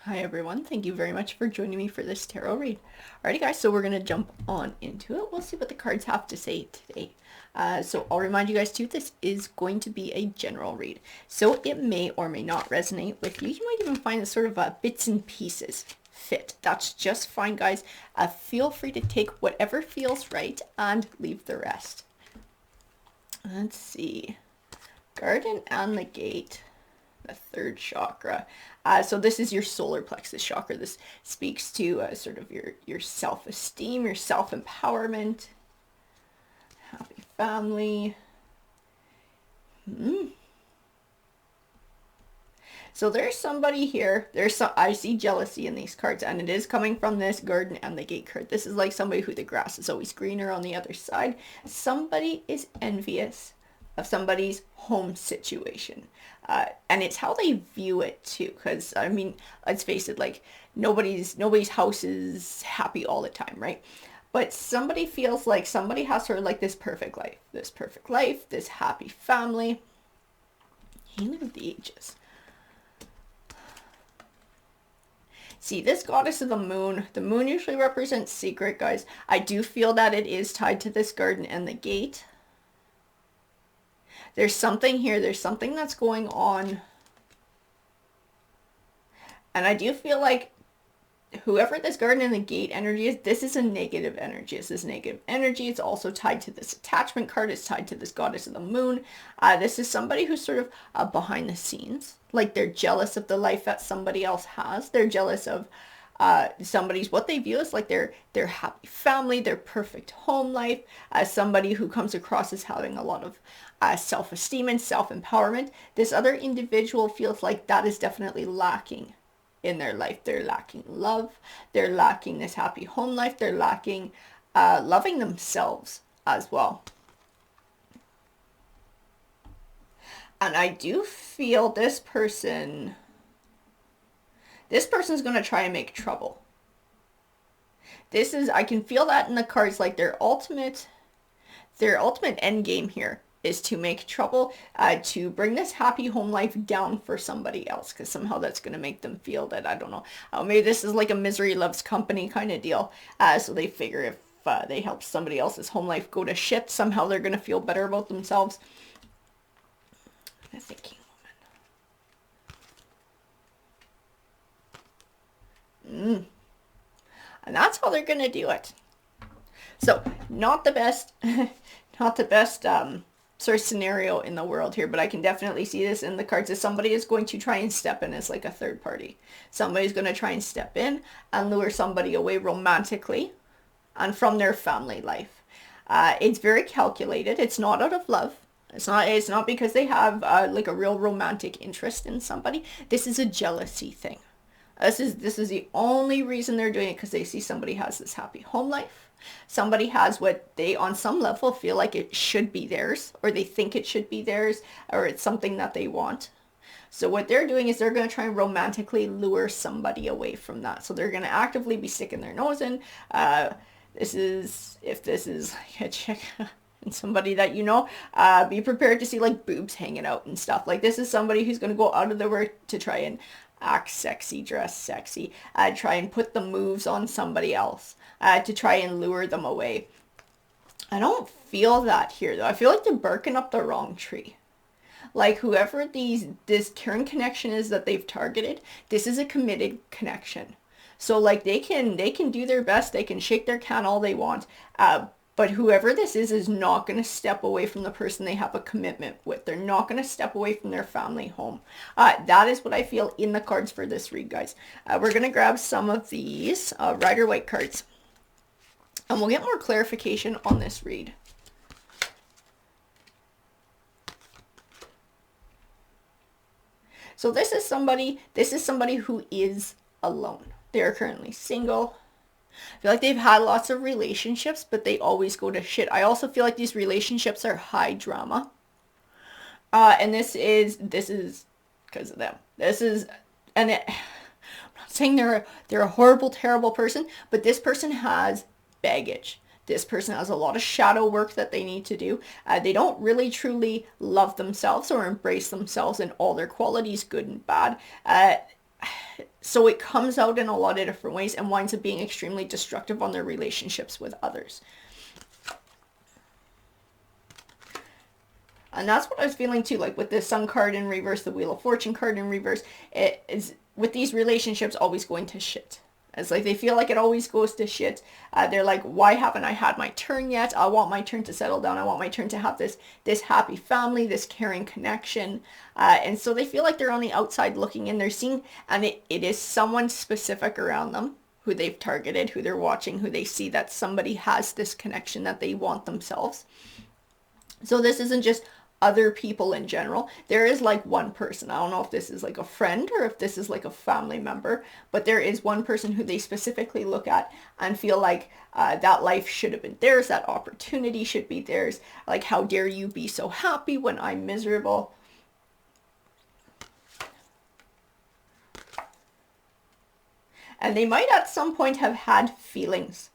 Hi everyone, thank you very much for joining me for this tarot read. Alrighty guys, so we're going to jump on into it. We'll see what the cards have to say today. So I'll remind you guys too, this is going to be a general read. So it may or may not resonate with you. You might even find that sort of bits and pieces fit. That's just fine guys. Feel free to take whatever feels right and leave the rest. Let's see. Garden and the Gate. The third chakra. So this is your solar plexus chakra. This speaks to sort of your self-esteem, your self-empowerment, happy family. So there's somebody here. I see jealousy in these cards, and it is coming from this Garden and the Gate card. This is like somebody who the grass is always greener on the other side. Somebody is envious of somebody's home situation. And it's how they view it too, because I mean, let's face it, like nobody's house is happy all the time, right? But somebody feels like somebody has sort of like this perfect life, this happy family. Healer of the Ages. See, this goddess of the moon usually represents secret, guys. I do feel that it is tied to this Garden and the Gate. There's something here. There's something that's going on. And I do feel like whoever this Garden and the Gate energy is, this is a negative energy. This is negative energy. It's also tied to this attachment card. It's tied to this goddess of the moon. This is somebody who's sort of behind the scenes. Like they're jealous of the life that somebody else has. They're jealous of what they view as like their happy family, their perfect home life, somebody who comes across as having a lot of self-esteem and self-empowerment. This other individual feels like that is definitely lacking in their life. They're lacking love. They're lacking this happy home life. They're lacking loving themselves as well. And I do feel this person's going to try and make trouble. I can feel that in the cards, like their ultimate end game here is to make trouble, to bring this happy home life down for somebody else, because somehow that's going to make them feel that, I don't know, maybe this is like a misery loves company kind of deal. So they figure if they help somebody else's home life go to shit, somehow they're going to feel better about themselves. The thinking woman. And that's how they're going to do it. So not the best, not the best sort of scenario in the world here, but I can definitely see this in the cards as somebody is going to try and step in as like a third party. Somebody's going to try and step in and lure somebody away romantically and from their family life. It's very calculated. It's not out of love. It's not because they have like a real romantic interest in somebody. This is a jealousy thing. This is the only reason they're doing it, because they see somebody has this happy home life. Somebody has what they on some level feel like it should be theirs, or they think it should be theirs, or it's something that they want. So what they're doing is they're going to try and romantically lure somebody away from that. So they're going to actively be sticking their nose in. If this is like a chick and somebody that you know, be prepared to see like boobs hanging out and stuff. Like this is somebody who's going to go out of their way to try and act sexy, dress sexy, try and put the moves on somebody else, to try and lure them away. I don't feel that here though. I feel like they're barking up the wrong tree. Like whoever this current connection is that they've targeted, this is a committed connection. So like they can do their best, they can shake their can all they want, but whoever this is not going to step away from the person they have a commitment with. They're not going to step away from their family home. That is what I feel in the cards for this read, guys. We're going to grab some of these Rider-Waite cards, and we'll get more clarification on this read. So this is somebody who is alone. They are currently single. I feel like they've had lots of relationships, but they always go to shit. I also feel like these relationships are high drama. And this is because of them. I'm not saying they're a horrible, terrible person, but this person has baggage. This person has a lot of shadow work that they need to do. They don't really truly love themselves or embrace themselves in all their qualities, good and bad. so it comes out in a lot of different ways and winds up being extremely destructive on their relationships with others. And that's what I was feeling too, like with the Sun card in reverse, the Wheel of Fortune card in reverse. It is, with these relationships, always going to shit. It's like they feel like it always goes to shit. They're like, why haven't I had my turn yet? I want my turn to settle down. I want my turn to have this happy family, this caring connection. And so they feel like they're on the outside looking in. They're seeing, and it is someone specific around them who they've targeted, who they're watching, who they see that somebody has this connection that they want themselves. So this isn't just other people in general. There is like one person. I don't know if this is like a friend or if this is like a family member, but there is one person who they specifically look at and feel like that life should have been theirs, that opportunity should be theirs. Like, how dare you be so happy when I'm miserable? And they might at some point have had feelings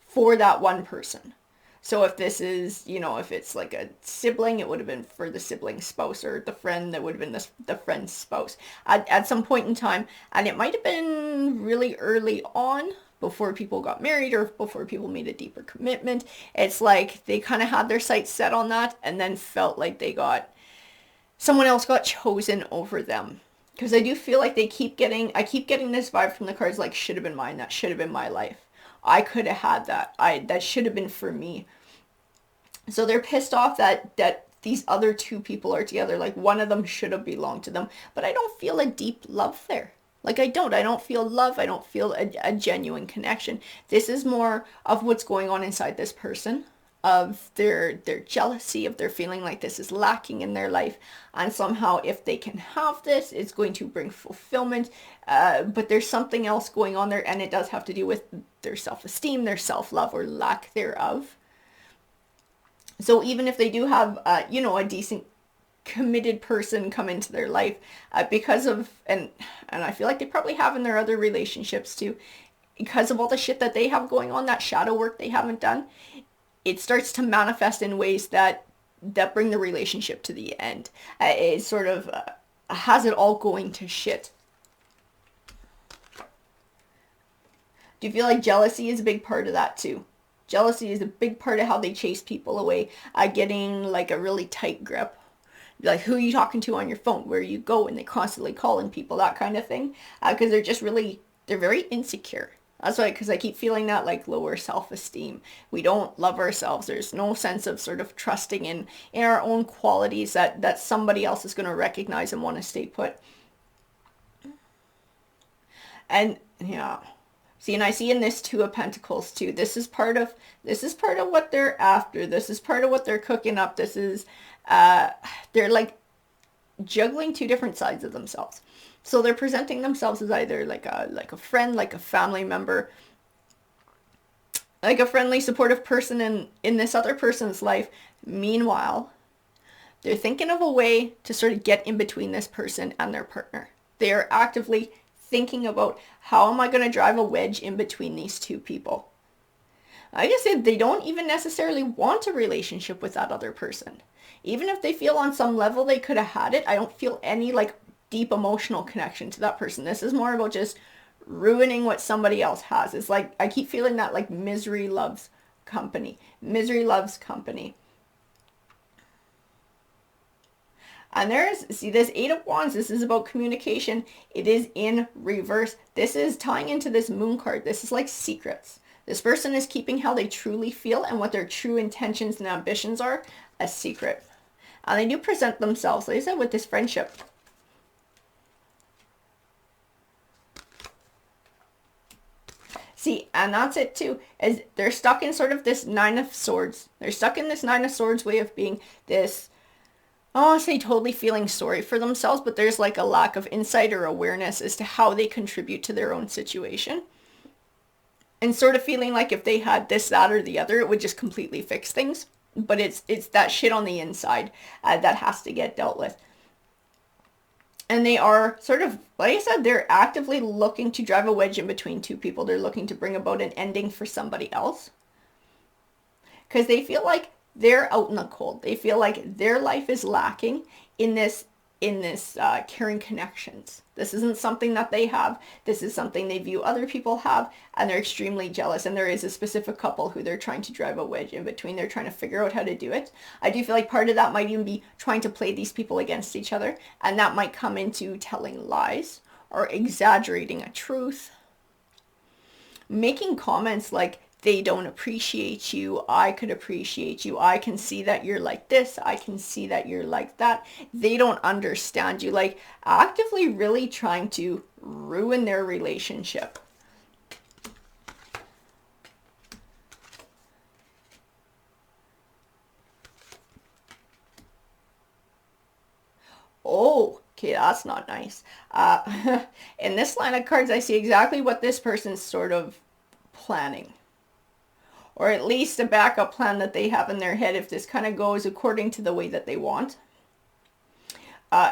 for that one person. So if this is, if it's like a sibling, it would have been for the sibling's spouse, or the friend, that would have been the friend's spouse at some point in time. And it might have been really early on, before people got married or before people made a deeper commitment. It's like they kind of had their sights set on that and then felt like someone else got chosen over them. Because I do feel like I keep getting this vibe from the cards, like, should have been mine, that should have been my life. I could have had that. That should have been for me. So they're pissed off that these other two people are together. Like, one of them should have belonged to them. But I don't feel a deep love there. Like, I don't feel love. I don't feel a genuine connection. This is more of what's going on inside this person, of their jealousy, of their feeling like this is lacking in their life. And somehow, if they can have this, it's going to bring fulfillment. But there's something else going on there, and it does have to do with their self-esteem, their self-love, or lack thereof. So even if they do have, a decent committed person come into their life, because of, and I feel like they probably have in their other relationships too, because of all the shit that they have going on, that shadow work they haven't done, it starts to manifest in ways that bring the relationship to the end. It sort of has it all going to shit. Do you feel like jealousy is a big part of that too? Jealousy is a big part of how they chase people away, getting like a really tight grip. Like, who are you talking to on your phone? Where you go? And they constantly calling people, that kind of thing. Because they're very insecure. That's why, because I keep feeling that like lower self-esteem. We don't love ourselves. There's no sense of sort of trusting in our own qualities that somebody else is going to recognize and want to stay put. And yeah. See, and I see in this Two of Pentacles too. This is part of what they're after. This is part of what they're cooking up. This is they're like juggling two different sides of themselves. So they're presenting themselves as either like a friend, like a family member, like a friendly, supportive person in this other person's life. Meanwhile, they're thinking of a way to sort of get in between this person and their partner. They are actively thinking about, how am I going to drive a wedge in between these two people? Like I said, they don't even necessarily want a relationship with that other person. Even if they feel on some level they could have had it, I don't feel any like deep emotional connection to that person. This is more about just ruining what somebody else has. It's like, I keep feeling that like misery loves company. Misery loves company. And this Eight of Wands, this is about communication. It is in reverse. This is tying into this Moon card. This is like secrets. This person is keeping how they truly feel and what their true intentions and ambitions are a secret. And they do present themselves, like I said, with this friendship. See, and that's it too, is they're stuck in sort of this Nine of Swords. They're stuck in this Nine of Swords way of being this, I don't want to say totally feeling sorry for themselves, but there's like a lack of insight or awareness as to how they contribute to their own situation. And sort of feeling like if they had this, that, or the other, it would just completely fix things. But it's that shit on the inside that has to get dealt with. And they are sort of, like I said, they're actively looking to drive a wedge in between two people. They're looking to bring about an ending for somebody else. Because they feel like they're out in the cold. They feel like their life is lacking in this in this caring connections. This isn't something that they have. This is something they view other people have, and they're extremely jealous. And there is a specific couple who they're trying to drive a wedge in between. They're trying to figure out how to do it. I do feel like part of that might even be trying to play these people against each other, and that might come into telling lies or exaggerating a truth, making comments like, they don't appreciate you, I could appreciate you, I can see that you're like this, I can see that you're like that, they don't understand you, like actively really trying to ruin their relationship. Oh, okay, that's not nice. In this line of cards, I see exactly what this person's sort of planning, or at least a backup plan that they have in their head if this kind of goes according to the way that they want.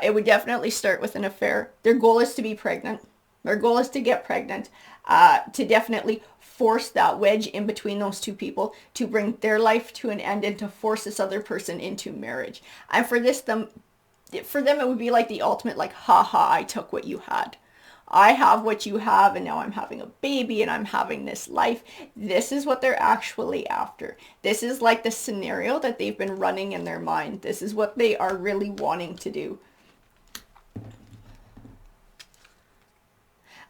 It would definitely start with an affair. Their goal is to be pregnant. Their goal is to get pregnant, to definitely force that wedge in between those two people, to bring their life to an end and to force this other person into marriage. And for them, it would be like the ultimate, like, haha, I took what you had. I have what you have, and now I'm having a baby and I'm having this life. This is what they're actually after. This is like the scenario that they've been running in their mind. This is what they are really wanting to do.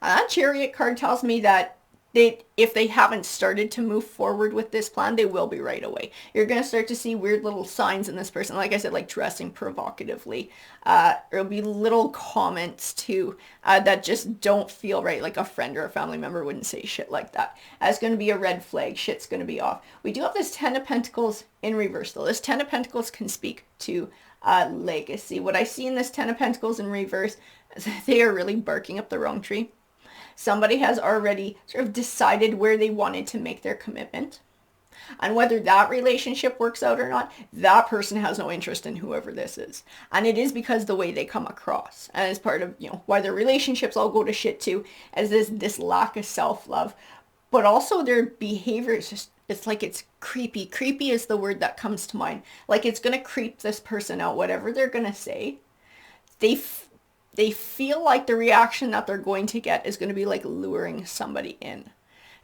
And that Chariot card tells me that if they haven't started to move forward with this plan, they will be right away. You're going to start to see weird little signs in this person. Like I said, like dressing provocatively. There'll be little comments too that just don't feel right. Like a friend or a family member wouldn't say shit like that. That's going to be a red flag. Shit's going to be off. We do have this 10 of Pentacles in reverse though. This 10 of Pentacles can speak to legacy. What I see in this 10 of Pentacles in reverse is they are really barking up the wrong tree. Somebody has already sort of decided where they wanted to make their commitment. And whether that relationship works out or not, that person has no interest in whoever this is. And it is because the way they come across. And it's part of, why their relationships all go to shit too, as this lack of self-love. But also their behavior is just, it's like it's creepy. Creepy is the word that comes to mind. Like it's going to creep this person out, whatever they're going to say. They feel like the reaction that they're going to get is going to be like luring somebody in.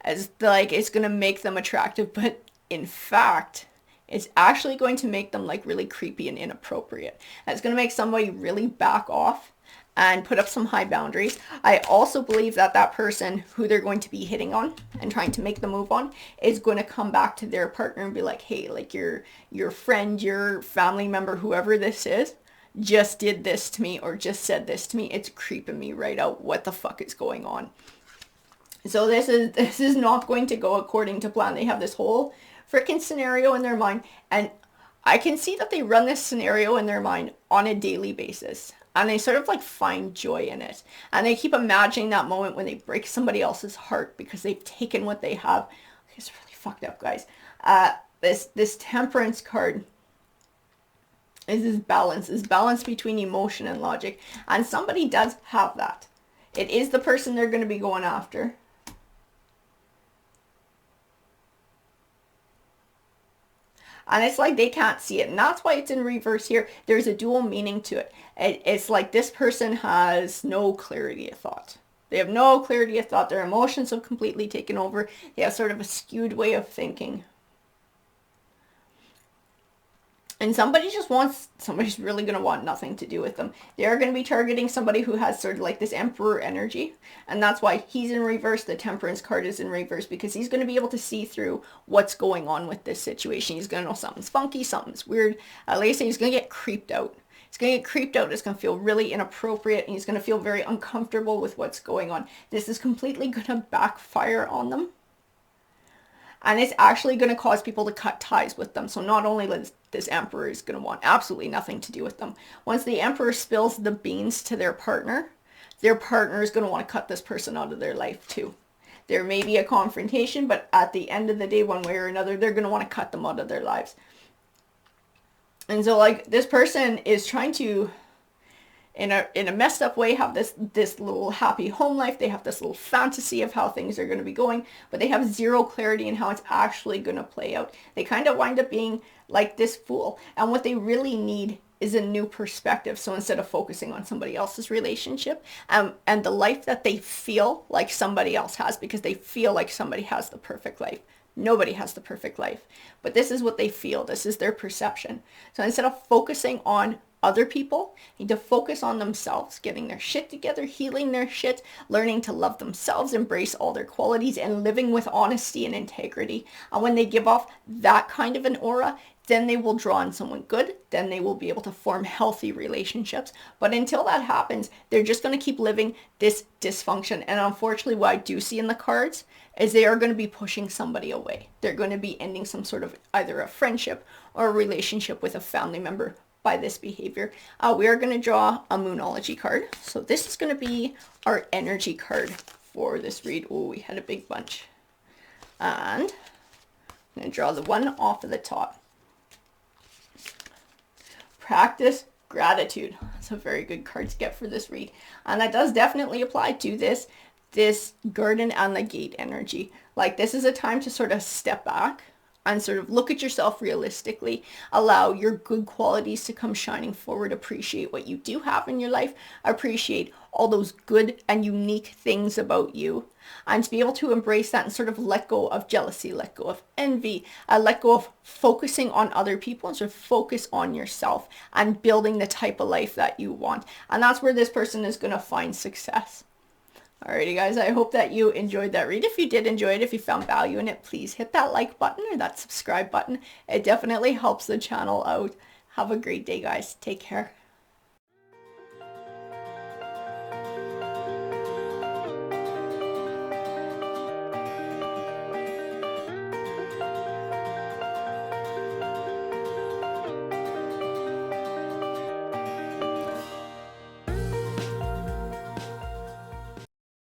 As like it's going to make them attractive, but in fact, it's actually going to make them like really creepy and inappropriate. And it's going to make somebody really back off and put up some high boundaries. I also believe that that person who they're going to be hitting on and trying to make the move on is going to come back to their partner and be like, hey, like your friend, your family member, whoever this is, just did this to me or just said this to me. It's creeping me right out. What the fuck is going on? So this is not going to go according to plan. They have this whole freaking scenario in their mind, and I can see that they run this scenario in their mind on a daily basis, and they sort of like find joy in it, and they keep imagining that moment when they break somebody else's heart because they've taken what they have. It's really fucked up, guys. This Temperance card is this balance between emotion and logic, and somebody does have that. It is the person they're going to be going after. And it's like they can't see it. And that's why it's in reverse here. There's a dual meaning to it. It's like this person has no clarity of thought. They have no clarity of thought. Their emotions have completely taken over. They have sort of a skewed way of thinking. And somebody's really going to want nothing to do with them. They are going to be targeting somebody who has sort of like this Emperor energy. And that's why he's in reverse. The Temperance card is in reverse because he's going to be able to see through what's going on with this situation. He's going to know something's funky, something's weird. Like I say, he's going to get creeped out. He's going to get creeped out. It's going to feel really inappropriate. And he's going to feel very uncomfortable with what's going on. This is completely going to backfire on them. And it's actually going to cause people to cut ties with them. So not only is this Emperor is going to want absolutely nothing to do with them. Once the Emperor spills the beans to their partner is going to want to cut this person out of their life too. There may be a confrontation, but at the end of the day, one way or another, they're going to want to cut them out of their lives. And so like this person is trying to, in a messed up way, have this little happy home life. They have this little fantasy of how things are going to be going, but they have zero clarity in how it's actually going to play out. They kind of wind up being like this fool. And what they really need is a new perspective. So instead of focusing on somebody else's relationship and the life that they feel like somebody else has, because they feel like somebody has the perfect life. Nobody has the perfect life, but this is what they feel. This is their perception. So instead of focusing on other people, need to focus on themselves, getting their shit together, healing their shit, learning to love themselves, embrace all their qualities, and living with honesty and integrity. And when they give off that kind of an aura, then they will draw in someone good. Then they will be able to form healthy relationships. But until that happens, they're just going to keep living this dysfunction. And unfortunately, what I do see in the cards is they are going to be pushing somebody away. They're going to be ending some sort of either a friendship or a relationship with a family member by this behavior. We are going to draw a Moonology card. So this is going to be our energy card for this read. Oh, we had a big bunch. And I'm going to draw the one off of the top. Practice gratitude. That's a very good card to get for this read. And that does definitely apply to this garden and the gate energy. Like, this is a time to sort of step back and sort of look at yourself realistically, allow your good qualities to come shining forward, appreciate what you do have in your life, appreciate all those good and unique things about you, and to be able to embrace that and sort of let go of jealousy, let go of envy, let go of focusing on other people and sort of focus on yourself and building the type of life that you want. And that's where this person is going to find success. Alrighty guys, I hope that you enjoyed that read. If you did enjoy it, if you found value in it, please hit that like button or that subscribe button. It definitely helps the channel out. Have a great day guys. Take care.